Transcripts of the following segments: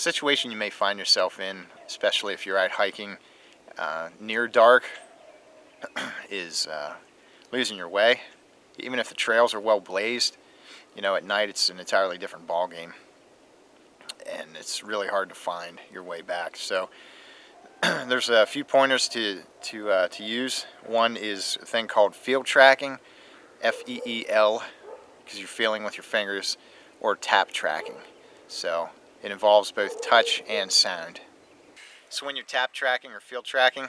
situation you may find yourself in, especially if you're out hiking near dark, is losing your way. Even if the trails are well blazed, you know, at night it's an entirely different ball game, and it's really hard to find your way back. So there's a few pointers to use. One is a thing called field tracking, F-E-E-L, because you're feeling with your fingers, or tap tracking. So it involves both touch and sound. So when you're tap tracking or field tracking,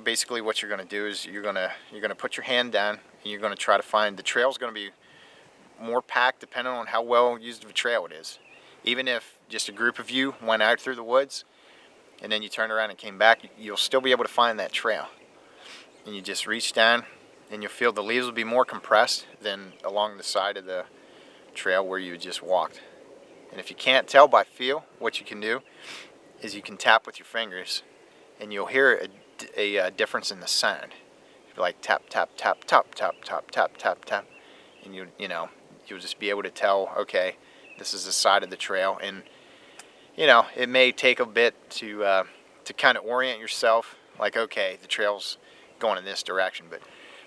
basically what you're going to do is you're going to put your hand down and you're going to try to find the trail's going to be more packed depending on how well used of a trail it is. Even if just a group of you went out through the woods and then you turned around and came back, you'll still be able to find that trail. And you just reach down and you'll feel the leaves will be more compressed than along the side of the trail where you just walked. And if you can't tell by feel, what you can do is you can tap with your fingers and you'll hear a difference in the sound. Like tap, tap, tap, tap, tap, tap, tap, tap, tap. And you'll just be able to tell, okay, this is the side of the trail. And it may take a bit to kind of orient yourself, like, okay, the trail's going in this direction. But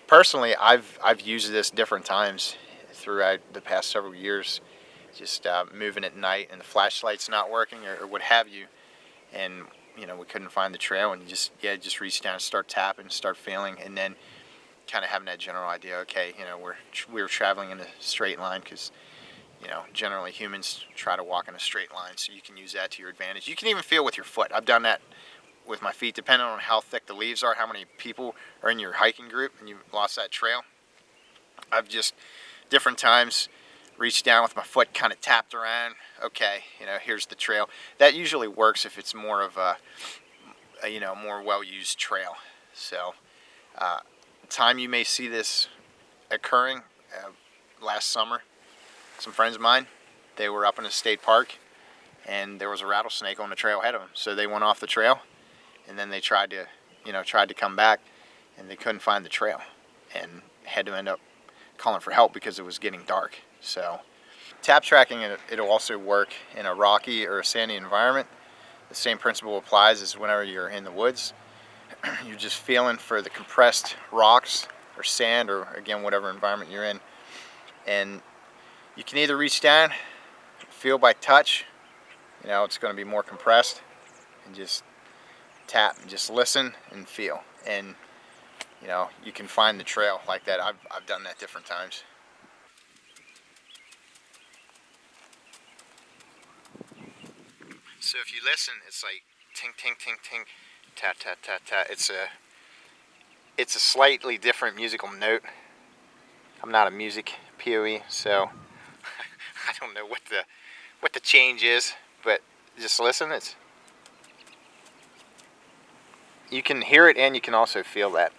personally, I've used this different times throughout the past several years, just moving at night and the flashlight's not working or what have you, and we couldn't find the trail, and just reach down and start tapping, start feeling, and then kind of having that general idea, okay, we were traveling in a straight line, because generally humans try to walk in a straight line, so you can use that to your advantage. You can even feel with your foot. I've done that with my feet, depending on how thick the leaves are, how many people are in your hiking group, and you've lost that trail. I've just different times reached down with my foot, kind of tapped around, okay, here's the trail. That usually works if it's more of a more well-used trail. So time you may see this occurring, last summer, some friends of mine, they were up in a state park and there was a rattlesnake on the trail ahead of them, so they went off the trail and then they tried to come back and they couldn't find the trail and had to end up calling for help because it was getting dark. So tap tracking, it'll also work in a rocky or a sandy environment. The same principle applies as whenever you're in the woods. You're just feeling for the compressed rocks or sand, or again whatever environment you're in, and you can either reach down, feel by touch, it's going to be more compressed, and just tap and just listen and feel, and you can find the trail like that. I've done that different times. So if you listen, it's like ting, ting, ting, ting, tat, tat, tat, tat. It's a slightly different musical note. I'm not a music POE, so I don't know what the change is, but just listen. You can hear it and you can also feel that.